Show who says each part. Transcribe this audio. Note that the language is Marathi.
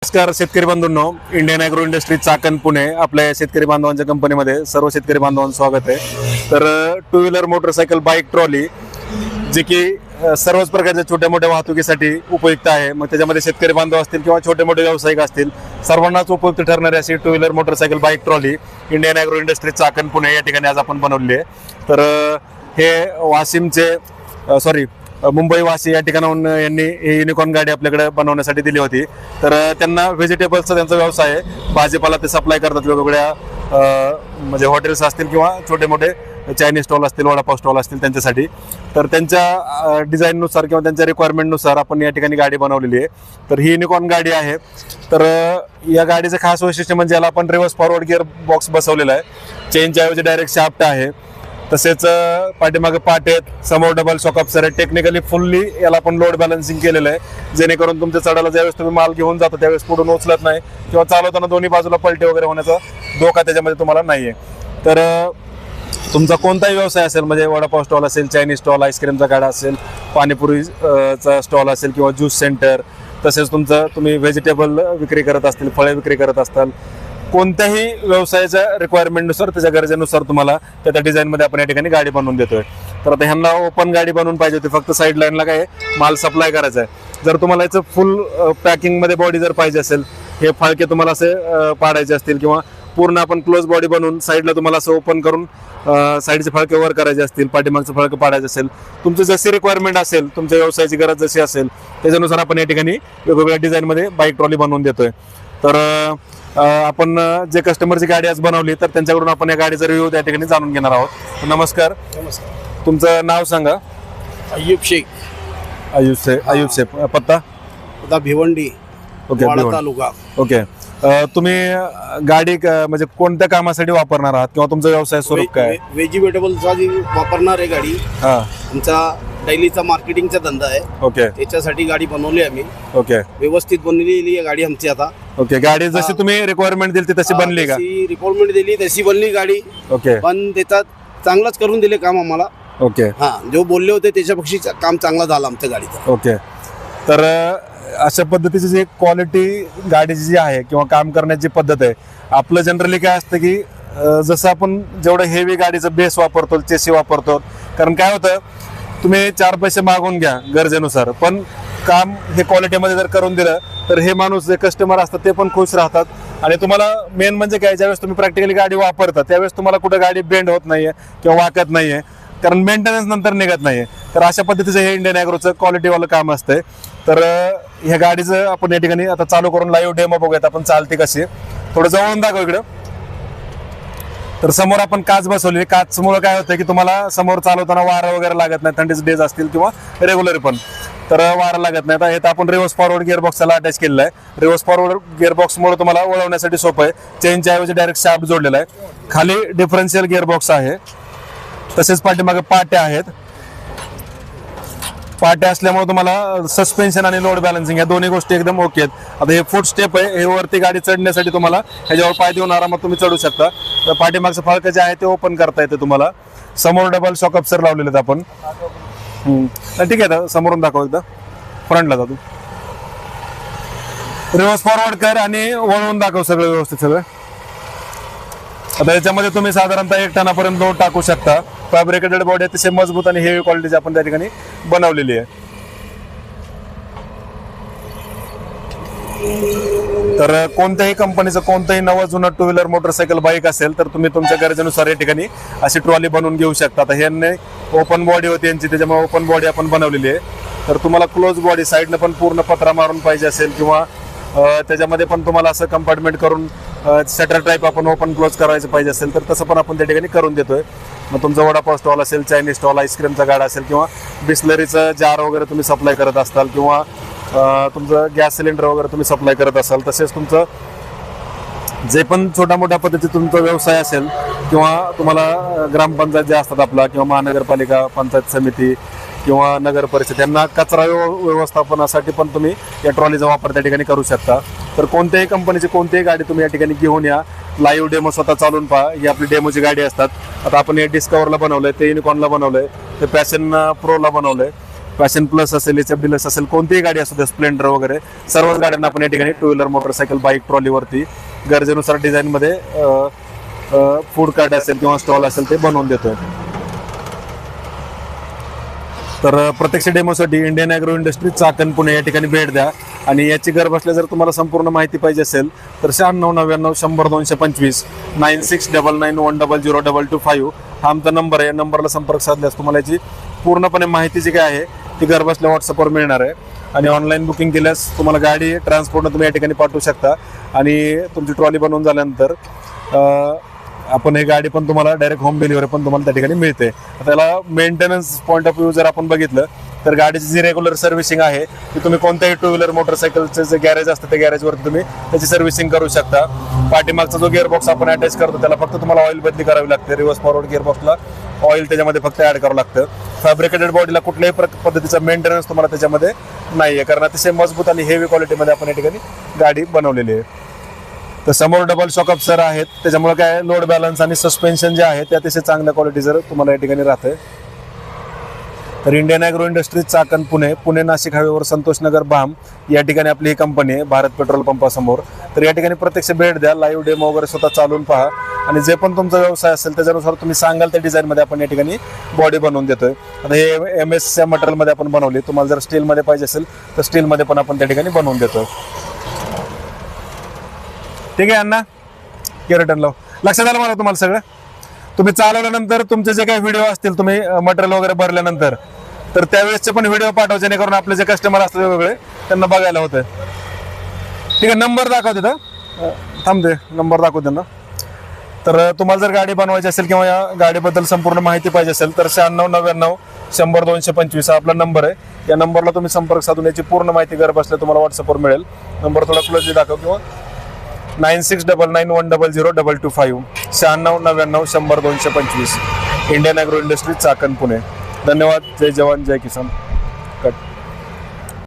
Speaker 1: नमस्कार शेतकरी बांधवांनो, Indian agro industry Chakan Pune आपल्या शेतकरी बांधवांच्या कंपनीमध्ये सर्व शेतकरी बांधवांचं स्वागत आहे। तर two wheeler motorcycle bike trolley जे की सर्वच प्रकारच्या छोट्या मोठ्या वाहतुकीसाठी उपयुक्त आहे। मग त्याच्यामध्ये शेतकरी बांधव असतील किंवा छोटे मोठे व्यावसायिक असतील सर्वांनाच उपयुक्त ठरणारी अशी two wheeler motorcycle bike trolley Indian agro industry Chakan Pune या ठिकाणी आज आपण बनवली आहे। तर हे वाशिमचे मुंबई वाशी या ठिकाणाहून यांनी ही युनिकॉर्न गाडी आपल्याकडे बनवण्यासाठी दिली होती। तर त्यांना व्हेजिटेबल्सचा त्यांचा व्यवसाय आहे, भाजीपाला ते सप्लाय करतात वेगवेगळ्या म्हणजे हॉटेल्स असतील किंवा छोटे मोठे चायनीज स्टॉल असतील, वडापाव स्टॉल असतील त्यांच्यासाठी। तर त्यांच्या डिझाईननुसार किंवा त्यांच्या रिक्वायरमेंटनुसार आपण या ठिकाणी गाडी बनवलेली आहे। तर ही युनिकॉर्न गाडी आहे। तर या गाडीचं खास वैशिष्ट्य म्हणजे याला आपण रिव्हर्स फॉरवर्ड गिअर बॉक्स बसवलेला आहे, चेनच्या ऐवजी डायरेक्ट शाफ्ट आहे, तसेच पाठीमागे पाट आहेत, समोर डबल शॉक अब्सॉर्बर आहे। टेक्निकली फुल्ली याला आपण लोड बॅलन्सिंग केलेलं आहे, जेणेकरून तुमच्या चढायला ज्यावेळेस तुम्ही माल घेऊन जाता त्यावेळेस पुढून उचलत नाही किंवा चालवताना दोन्ही बाजूला पलटी वगैरे होण्याचा धोका त्याच्यामध्ये तुम्हाला नाहीये। तर तुमचा कोणताही व्यवसाय असेल, म्हणजे वडापाव स्टॉल असेल, चायनीज स्टॉल, आईस्क्रीमचा गाडा असेल, पाणीपुरीचा स्टॉल असेल किंवा ज्यूस सेंटर, तसेच तुम्ही व्हेजिटेबल विक्री करत असतील, फळे विक्री करत असताल, कोणत्याही व्यवसायाच्या रिक्वायरमेंटनुसार त्याच्या गरजेनुसार तुम्हाला त्या डिझाईनमध्ये आपण या ठिकाणी गाडी बनवून देतोय। तर आता ह्यांना ओपन गाडी बनवून पाहिजे होती, फक्त साईड लाईनला काय माल सप्लाय करायचा आहे। जर तुम्हाला याचं फुल पॅकिंगमध्ये बॉडी जर पाहिजे असेल, हे फाळके तुम्हाला असे पाडायचे असतील किंवा पूर्ण आपण क्लोज बॉडी बनवून साईडला तुम्हाला असं ओपन करून साईडचे फळके वर करायचे असतील, पाठीमागचं फळकं पाडायचं असेल, तुमचं जशी रिक्वायरमेंट असेल, तुमच्या व्यवसायाची गरज जशी असेल त्याच्यानुसार आपण या ठिकाणी वेगवेगळ्या डिझाईनमध्ये बाईक ट्रॉली बनवून देतोय। तर आपण जे कस्टमरची गाडी आज बनवली तर त्यांच्याकडून आपण या गाडीचा रिव्ह्यू त्या ठिकाणी जाणून घेणार आहोत। नमस्कार, तुमचं नाव सांगा?
Speaker 2: अय्यूब शेख।
Speaker 1: अय्यूब शेख, पत्ता
Speaker 2: भिवंडी,
Speaker 1: ओके,
Speaker 2: तालुका।
Speaker 1: ओके, तुम्ही गाडी म्हणजे कोणत्या कामासाठी वापरणार आहात किंवा तुमचा व्यवसाय स्वरूप काय?
Speaker 2: व्हेजिटेबलचा वापरणार आहे गाडी। आमचा डेलीचा मार्केटिंगचा धंदा आहे।
Speaker 1: ओके,
Speaker 2: त्याच्यासाठी गाडी बनवली आम्ही।
Speaker 1: ओके,
Speaker 2: व्यवस्थित बनलेली आहे गाडी आमची आता।
Speaker 1: ओके, गाडी जशी तुम्ही रिक्वायरमेंट दिली तशी बनली का?
Speaker 2: रिक्वायरमेंट दिली तशी बनली गाडी।
Speaker 1: ओके,
Speaker 2: पण त्याच्यात चांगलाच करून दिले काम आम्हाला।
Speaker 1: ओके,
Speaker 2: जो बोलले होते त्याच्यापेक्षा काम चांगला झाला आमच्या गाडीचा।
Speaker 1: ओके, तर अशा पद्धतीची जी क्वालिटी गाडीची जी आहे किंवा काम करण्याची पद्धत आहे, आपलं जनरली काय असतं की जसं आपण जेवढं हेवी गाडीचं बेस वापरतो, चेसी वापरतो, कारण काय होतं तुम्ही 4 पैसे मागून घ्या गरजेनुसार, पण काम हे क्वालिटीमध्ये जर करून दिलं तर हे माणूस जे कस्टमर असतात ते पण खुश राहतात। आणि तुम्हाला मेन म्हणजे काय, ज्यावेळेस तुम्ही प्रॅक्टिकली गाडी वापरता त्यावेळेस तुम्हाला कुठं गाडी बेंड होत नाहीये किंवा वाकत नाहीये, कारण मेंटेनन्स नंतर निघत नाहीये। तर अशा पद्धतीचं हे इंडियन ॲग्रोचं क्वालिटीवालं काम असतंय। तर ह्या गाडीचं आपण या ठिकाणी आता चालू करून लाईव्ह डेमो बघूयात आपण चालते कशी। थोडं जवळून दाखव इकडं। तर समोर आपण काच बसवली, काचमुळे काय होतं की तुम्हाला समोर चालवताना वारा वगैरे लागत नाही, थंडीचे डेज असतील किंवा रेग्युलर पण, तर वारा लागत नाही। आता हे आपण रिव्हर्स फॉरवर्ड गिअर बॉक्सला अटॅच केलेलं आहे। रिव्हर्स फॉरवर्ड गिअर बॉक्समुळे तुम्हाला वळवण्यासाठी सोपं आहे, चेनच्या ऐवजी डायरेक्ट शाफ्ट जोडलेला आहे, खाली डिफरन्शियल गिअर बॉक्स आहे, तसेच पाठीमागे पाट्या आहेत। पाट्या असल्यामुळे तुम्हाला सस्पेन्शन आणि लोड बॅलन्सिंग या दोन्ही गोष्टी एकदम ओके आहेत। आता हे फूट स्टेप आहे, हे वरती गाडी चढण्यासाठी तुम्हाला ह्याच्यावर पाय देऊन आरामात तुम्ही चढू शकता। तर पाठीमागचं फळकं जे आहे ते ओपन करता येते तुम्हाला। समोर डबल शॉक अब्सॉर्बर लावलेले आहेत आपण। ठीक आहे, समोरून दाखव एकदा, फ्रंटला जा तू, रिव्हर्स फॉरवर्ड कर आणि वळवून दाखव सगळं व्यवस्थित सगळं। आता याच्यामध्ये तुम्ही साधारणतः 1 टनापर्यंत लोड टाकू शकता। फॅब्रिकेटेड बॉडी अतिशय मजबूत आणि हेवी क्वालिटीची आपण त्या ठिकाणी बनवलेली आहे। तर कोणत्याही कंपनीचं कोणतंही नवं जुनं टू व्हीलर मोटरसायकल बाईक असेल तर तुम्ही तुमच्या गरजेनुसार या ठिकाणी अशी ट्रॉली बनवून घेऊ शकता। आता ह्यांनी ओपन बॉडी होती यांची, त्याच्यामुळे ओपन बॉडी आपण बनवलेली आहे। तर तुम्हाला क्लोज बॉडी साईडनं पण पूर्ण पत्रा मारून पाहिजे असेल किंवा त्याच्यामध्ये पण तुम्हाला असं कंपार्टमेंट करून शटर टाईप आपण ओपन क्लोज करायचं पाहिजे असेल तर तसं पण आपण त्या ठिकाणी करून देतोय। मग तुमचा वडापाव स्टॉल असेल, चायनीज स्टॉल, आईस्क्रीमचा गाडा असेल किंवा बिस्लरीचं जार वगैरे तुम्ही सप्लाय करत असाल किंवा तुमचं गॅस सिलेंडर वगैरे तुम्ही सप्लाय करत असाल, तसेच तुमचं जे पण छोटा मोठ्या पद्धतीचा तुमचा व्यवसाय असेल किंवा तुम्हाला ग्रामपंचायत जे असतात आपला किंवा महानगरपालिका, पंचायत समिती किंवा नगर परिषद यांना कचरा व्यवस्थापनासाठी पण तुम्ही या ट्रॉलीचा वापर त्या ठिकाणी करू शकता। तर कोणत्याही कंपनीची कोणतीही गाडी तुम्ही या ठिकाणी घेऊन या, लाईव्ह डेमो स्वतः चालून पहा। ही आपली डेमोची गाडी असतात। आता आपण हे डिस्कवरला बनवलंय, ते युनिकॉर्नला बनवलंय, ते पॅशन प्रोला बनवलंय, पॅशन प्लस असेल, एचएफ डिलक्स असेल, कोणतीही गाडी असू दे, स्प्लेंडर वगैरे सर्वच गाड्यांना आपण या ठिकाणी टू व्हीलर मोटरसायकल बाईक ट्रॉलीवरती गरजेनुसार डिझाईनमध्ये फूड कार्ट असेल किंवा स्टॉल असेल ते बनवून देतोय. तर प्रत्यक्ष डेमोसाठी Indian agro industry Chakan Pune या ठिकाणी भेट द्या. आणि याची घर बसल्या जर तुम्हाला संपूर्ण माहिती पाहिजे असेल तर 9699 100 225 9699110025 हा आमचा नंबर आहे. या नंबरला संपर्क साधल्यास तुम्हाला याची पूर्णपणे माहिती जी काय आहे ती घर बसल्या व्हॉट्सअपवर मिळणार आहे. आणि ऑनलाईन बुकिंग केल्यास तुम्हाला गाडी ट्रान्सपोर्टनं तुम्ही या ठिकाणी पाठवू शकता. आणि तुमची ट्रॉली बनवून झाल्यानंतर आपण ही गाडी पण तुम्हाला डायरेक्ट होम डिलिव्हरी पण तुम्हाला त्या ठिकाणी मिळते. त्याला मेंटेनन्स पॉईंट ऑफ व्ह्यू जर आपण बघितलं तर गाडीची जी रेग्युलर सर्व्हिसिंग आहे ती तुम्ही कोणत्याही टू व्हीलर मोटरसायकलचं जे गॅरेज असतं त्या गॅरेजवरती तुम्ही त्याची सर्व्हिसिंग करू शकता. पाठीमागचा जो गिअरबॉक्स आपण अटॅच करतो त्याला फक्त तुम्हाला ऑइल बदली करावी लागते. रिव्हर्स फॉरवर्ड गिअरबॉक्सला ऑइल त्याच्यामध्ये फक्त ऍड करावं लागतं. फॅब्रिकेटेड बॉडीला कुठल्याही पद्धतीचा मेंटेनन्स तुम्हाला त्याच्यामध्ये नाही आहे, कारण अतिशय मजबूत आणि हेवी क्वालिटीमध्ये आपण या ठिकाणी गाडी बनवलेली आहे. तर समोर डबल शॉक अब्सर आहेत, त्याच्यामुळे काय लोड बॅलन्स आणि सस्पेन्शन जे आहे ते अतिशय चांगल्या क्वालिटीचं तुम्हाला या ठिकाणी राहतंय. तर Indian agro industries Chakan Pune Nashik हायवेवर संतोषनगर बाम या ठिकाणी आपली ही कंपनी आहे, भारत पेट्रोल पंपासमोर. तर या ठिकाणी प्रत्यक्ष भेट द्या, लाईव्ह डेमो वगैरे स्वतः चालवून पहा आणि जे पण तुमचा व्यवसाय असेल त्याच्यानुसार तुम्ही सांगाल त्या डिझाईनमध्ये आपण या ठिकाणी बॉडी बनवून देतोय. आता हे MS च्या मटेरियलमध्ये आपण बनवली. तुम्हाला जर स्टीलमध्ये पाहिजे असेल तर स्टीलमध्ये पण आपण त्या ठिकाणी बनवून देतोय. ठीक आहे अण्णा, की रिटर्न लाव. लक्षात आलं मला तुम्हाला सगळं. तुम्ही चालवल्यानंतर तुमचे जे काही व्हिडिओ असतील तुम्ही मटेरियल वगैरे भरल्यानंतर तर त्यावेळेसचे पण व्हिडिओ पाठवा, जेणेकरून आपले जे कस्टमर असतात वेगवेगळे त्यांना बघायला होतं. ठीक आहे, नंबर दाखव तिथं, थांबते नंबर दाखव त्यांना. तर तुम्हाला जर गाडी बनवायची असेल किंवा या गाडीबद्दल संपूर्ण माहिती पाहिजे असेल तर 9699 100 225 हा आपला नंबर आहे. या नंबरला तुम्ही संपर्क साधून याची पूर्ण माहिती घर बसल्या तुम्हाला व्हॉट्सअपवर मिळेल. नंबर थोडा क्लोजली दाखव किंवा 9699100225 9699 100 225 Indian agro industries Chakan Pune. धन्यवाद. जय जवान जय किसान. कट.